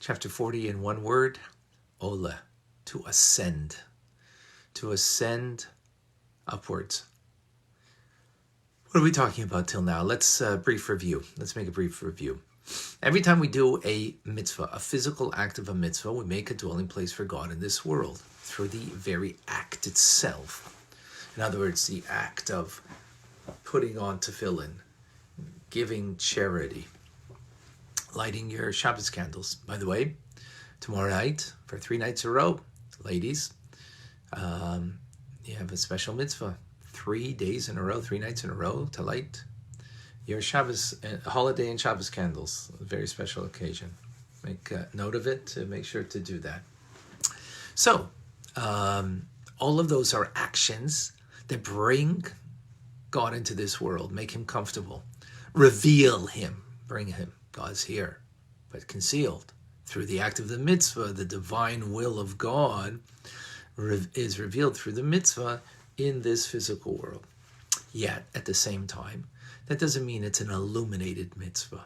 Chapter 40 in one word, Ola, to ascend. To ascend upwards. What are we talking about till now? Let's brief review. Let's make a brief review. Every time we do a mitzvah, a physical act of a mitzvah, we make a dwelling place for God in this world through the very act itself. In other words, the act of putting on tefillin, giving charity, lighting your Shabbos candles. By the way, tomorrow night, for 3 nights in a row, ladies, you have a special mitzvah. 3 days in a row, 3 nights in a row to light your Shabbos, holiday and Shabbos candles. A very special occasion. Make a note of it to make sure to do that. So, all of those are actions that bring God into this world, make him comfortable, reveal him, bring him. God's here, but concealed. Through the act of the mitzvah, the divine will of God is revealed through the mitzvah in this physical world. Yet, at the same time, that doesn't mean it's an illuminated mitzvah.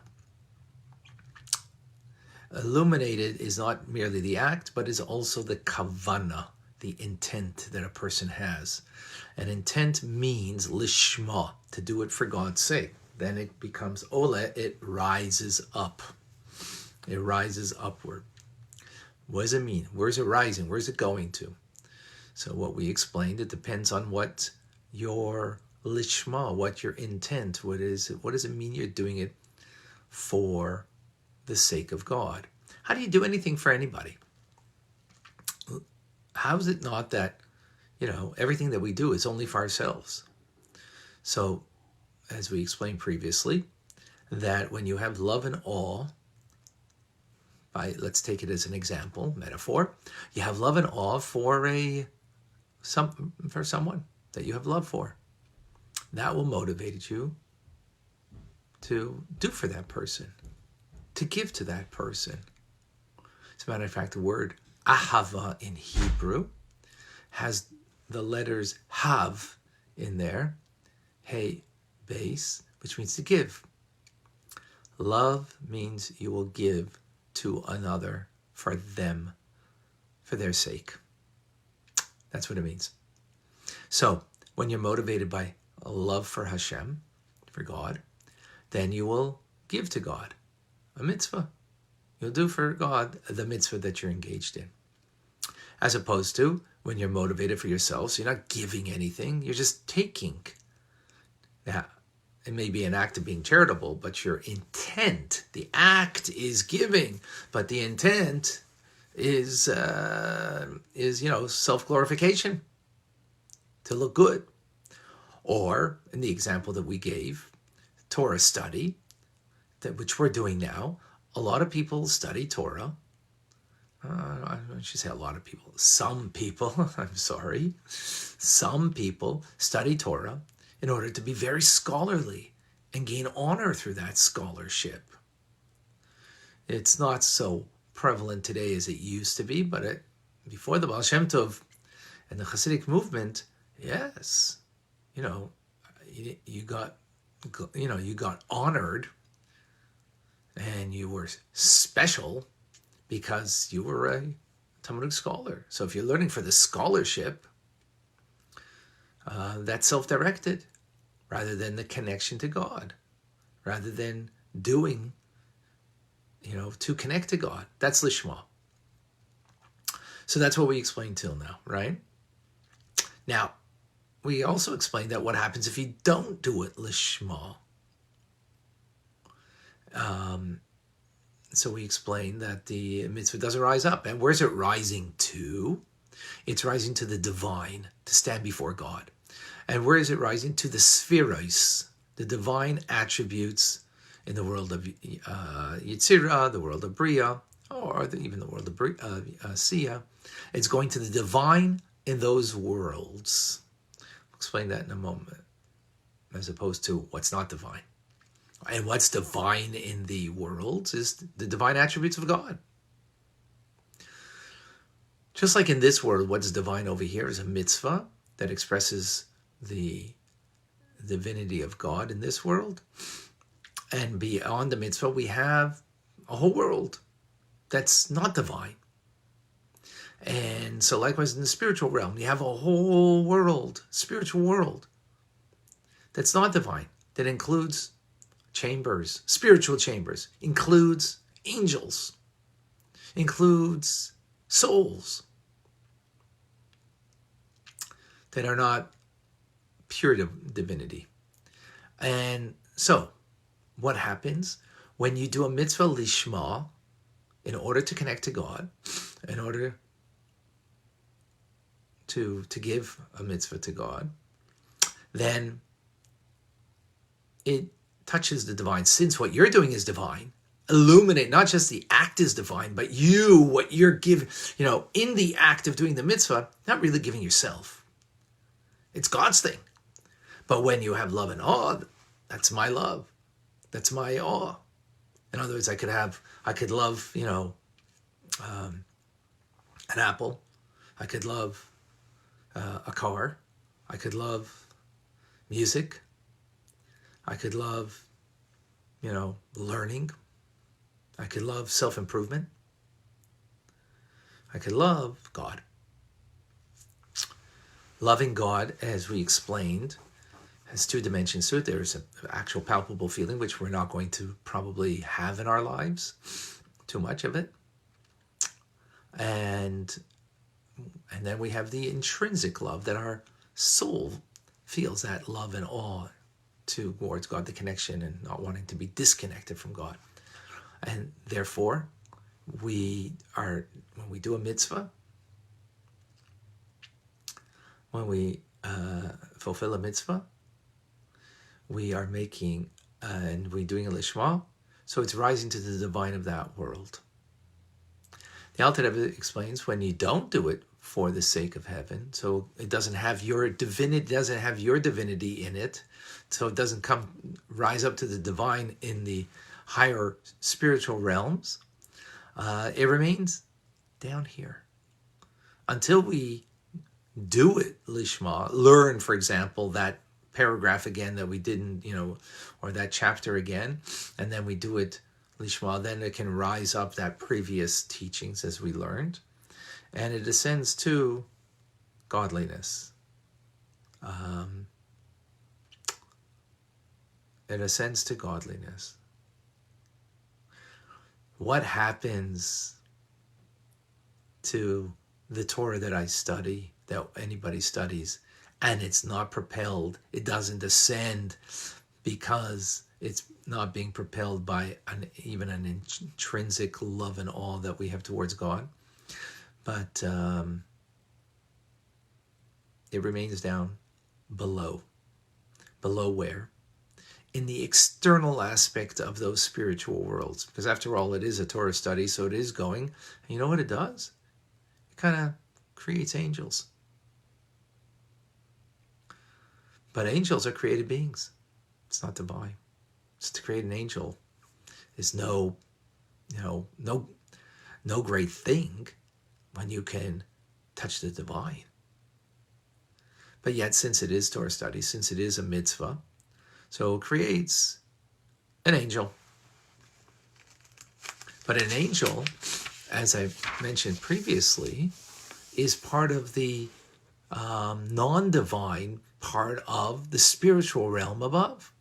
Illuminated is not merely the act, but is also the kavanah, the intent that a person has. An intent means lishma, to do it for God's sake. Then it becomes ola, it rises up. It rises upward. What does it mean? Where's it rising? Where's it going to? So what we explained, it depends on what your lishma, what your intent, what does it mean you're doing it for the sake of God? How do you do anything for anybody? How is it not that, everything that we do is only for ourselves? So, as we explained previously, that when you have love and awe, let's take it as an example, metaphor, you have love and awe for someone that you have love for. That will motivate you to do for that person, to give to that person. As a matter of fact, the word ahava in Hebrew has the letters hav in there, hey, base, which means to give. Love means you will give to another for them, for their sake. That's what it means. So, when you're motivated by a love for Hashem, for God, then you will give to God a mitzvah. You'll do for God the mitzvah that you're engaged in. As opposed to when you're motivated for yourself, so you're not giving anything, you're just taking. Now, it may be an act of being charitable, but your intent, the act is giving, but the intent is self-glorification, to look good. Or, in the example that we gave, Torah study, which we're doing now, a lot of people study Torah. I should say a lot of people. Some people, I'm sorry. Some people study Torah in order to be very scholarly and gain honor through that scholarship. It's not so prevalent today as it used to be, but before the Baal Shem Tov and the Hasidic movement, yes, you got honored and you were special because you were a Talmudic scholar. So if you're learning for the scholarship, that's self-directed rather than the connection to God, rather than doing, to connect to God. That's lishma. So that's what we explained till now, right? Now, we also explained that what happens if you don't do it lishma. So we explained that the mitzvah doesn't rise up. And where's it rising to? It's rising to the divine, to stand before God. And where is it rising? To the spheros, the divine attributes in the world of Yitzirah, the world of Bria, or even the world of Sia. It's going to the divine in those worlds. I'll explain that in a moment, as opposed to what's not divine. And what's divine in the worlds is the divine attributes of God. Just like in this world, what's divine over here is a mitzvah that expresses the divinity of God in this world. And beyond the mitzvah, we have a whole world that's not divine. And so likewise in the spiritual realm, you have a whole world, spiritual world, that's not divine, that includes chambers, spiritual chambers, includes angels, includes souls that are not pure divinity. And so what happens when you do a mitzvah lishma in order to connect to God, in order to give a mitzvah to God, then it touches the divine. Since what you're doing is divine, illuminate, not just the act is divine, but you, what you're giving, in the act of doing the mitzvah, not really giving yourself. It's God's thing. But when you have love and awe, that's my love. That's my awe. In other words, I could love, an apple. I could love a car. I could love music. I could love, learning. I could love self-improvement. I could love God. Loving God, as we explained, has two dimensions to it. There's an actual palpable feeling, which we're not going to probably have in our lives, too much of it. And then we have the intrinsic love that our soul feels, that love and awe towards God, the connection and not wanting to be disconnected from God. And therefore, when we do a mitzvah, when we fulfill a mitzvah, we are making, and we're doing a lishma, so it's rising to the divine of that world. The Alter Rebbe explains when you don't do it for the sake of heaven, so it doesn't have your divinity in it, so it doesn't rise up to the divine in the higher spiritual realms, it remains down here. Until we do it, lishma, learn, for example, that paragraph again that we didn't, or that chapter again, and then we do it lishma, then it can rise up that previous teachings as we learned, and it ascends to godliness. It ascends to godliness. What happens to the Torah that I study, that anybody studies, and it's not propelled, it doesn't ascend because it's not being propelled by even an intrinsic love and awe that we have towards God, but it remains down below. Below where? In the external aspect of those spiritual worlds. Because after all, it is a Torah study, so it is going. And you know what it does? It kind of creates angels. But angels are created beings. It's not divine. So to create an angel is no great thing when you can touch the divine. But yet, since it is Torah study, since it is a mitzvah, so it creates an angel. But an angel, as I mentioned previously, is part of the non-divine part of the spiritual realm above.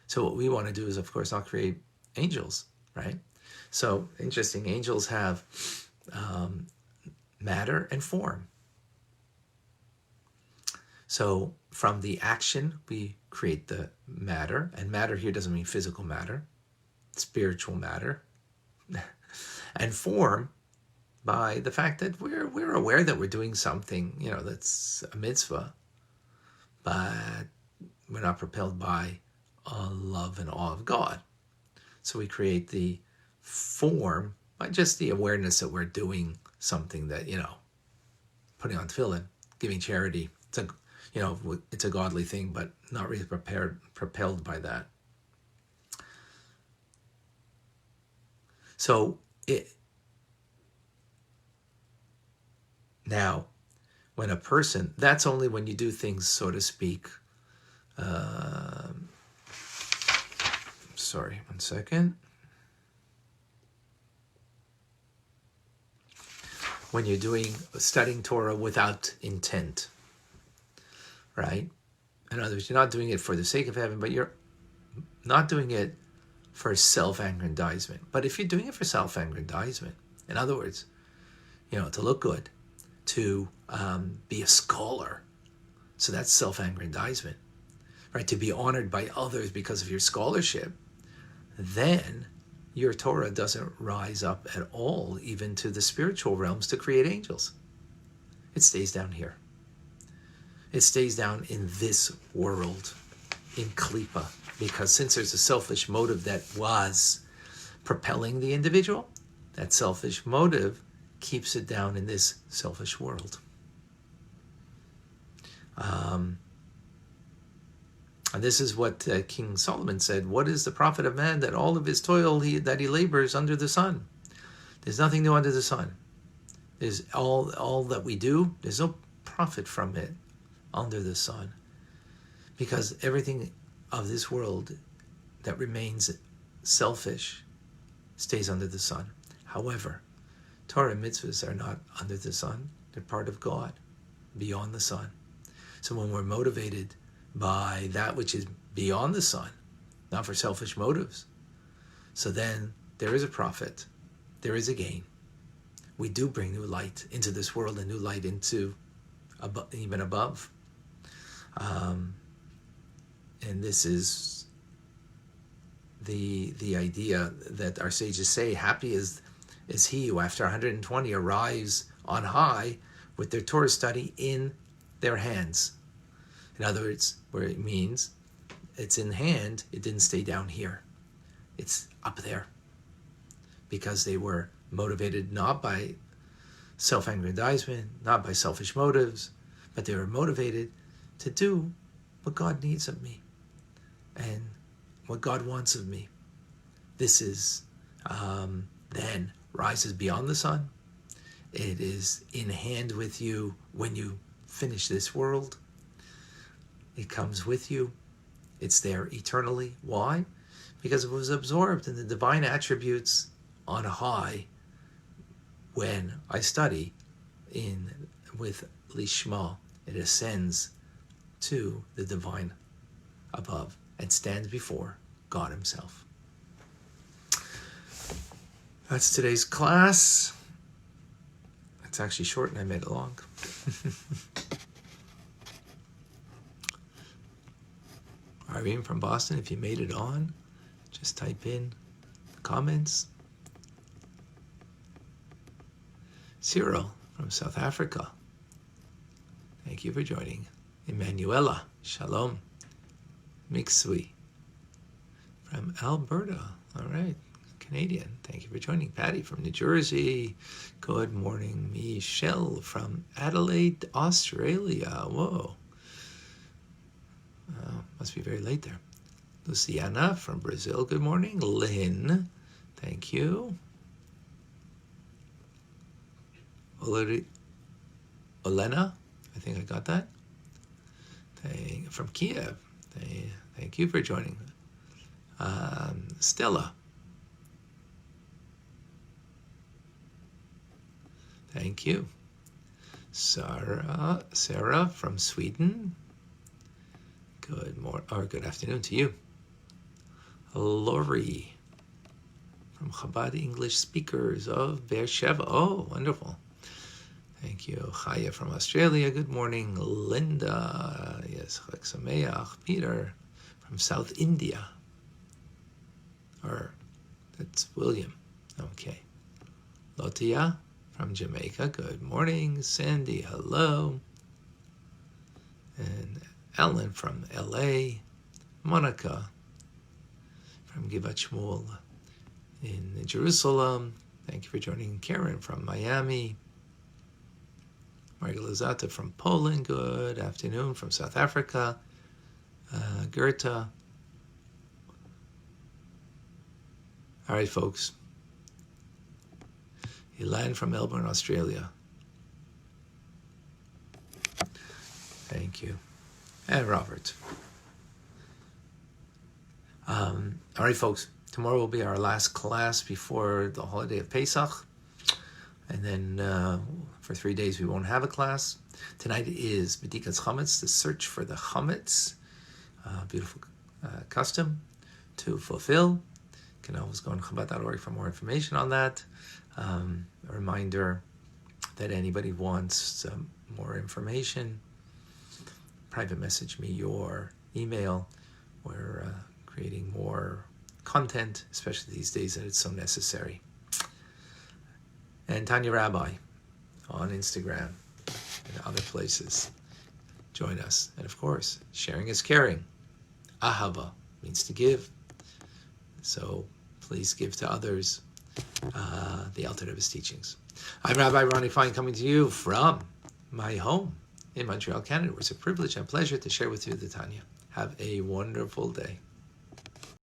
So what we want to do is, of course, not create angels, right? So, interesting, angels have matter and form. So from the action, we create the matter, and matter here doesn't mean physical matter, spiritual matter, and form by the fact that we're aware that we're doing something, that's a mitzvah, but we're not propelled by love and awe of God. So we create the form by just the awareness that we're doing something that, putting on tefillin, giving charity. It's a godly thing, but not really propelled by that. So now, when a person, that's only when you do things, so to speak. Sorry, one second. when you're studying Torah without intent, right? In other words, you're not doing it for the sake of heaven, but you're not doing it for self-aggrandizement. But if you're doing it for self-aggrandizement, in other words, to look good, to be a scholar, so that's self-aggrandizement, right? To be honored by others because of your scholarship, then your Torah doesn't rise up at all, even to the spiritual realms to create angels. It stays down here. It stays down in this world, in Klippa, because since there's a selfish motive that was propelling the individual, that selfish motive keeps it down in this selfish world. And this is what King Solomon said, what is the profit of man that all of his toil that he labors under the sun? There's nothing new under the sun. There's all that we do, there's no profit from it under the sun. Because everything of this world that remains selfish stays under the sun. However, Torah and mitzvahs are not under the sun. They're part of God, beyond the sun. So when we're motivated by that which is beyond the sun, not for selfish motives, so then there is a profit, there is a gain. We do bring new light into this world and new light into even above. And this is the idea that our sages say, happy is he who after 120 arrives on high with their Torah study in their hands. In other words, where it means it's in hand, it didn't stay down here. It's up there. Because they were motivated not by self-aggrandizement, not by selfish motives, but they were motivated to do what God needs of me and what God wants of me. This is then rises beyond the sun. It is in hand with you when you finish this world. It comes with you. It's there eternally. Why? Because it was absorbed in the divine attributes on high when I study with Lishma. It ascends to the divine above and stands before God himself. That's today's class. It's actually short and I made it long. Irene from Boston, if you made it on, just type in the comments. Cyril from South Africa, thank you for joining. Emanuela, shalom. Mixui from Alberta, all right. Canadian, thank you for joining. Patty from New Jersey, good morning. Michelle from Adelaide, Australia, whoa. Must be very late there. Luciana from Brazil, good morning. Lynn, thank you. Olena, I think I got that. From Kiev, thank you for joining. Stella, thank you. Sarah from Sweden, good afternoon to you. Lori from Chabad English Speakers of Beersheba, oh, wonderful. Thank you. Chaya from Australia, good morning. Linda, yes, Chag Sameach. Peter from South India, or that's William, okay. Lotia from Jamaica, good morning. Sandy, hello. And Ellen from LA. Monica from Givat Shmuel in Jerusalem, thank you for joining. Karen from Miami. Margalazata from Poland, good afternoon. From South Africa, Goethe. All right, folks. Elan from Melbourne, Australia. Thank you. And Robert. All right, folks. Tomorrow will be our last class before the holiday of Pesach. And then for 3 days we won't have a class. Tonight is B'dikas Chametz, the search for the Chametz. Beautiful custom to fulfill. You can always go on Chabad.org for more information on that. A reminder that anybody wants more information, private message me your email. We're creating more content, especially these days that it's so necessary. And Tanya Rabbi on Instagram and other places. Join us. And of course, sharing is caring. Ahava means to give. So please give to others the Alter Rebbe's teachings. I'm Rabbi Ronnie Fine, coming to you from my home in Montreal, Canada. It's a privilege and pleasure to share with you the Tanya. Have a wonderful day.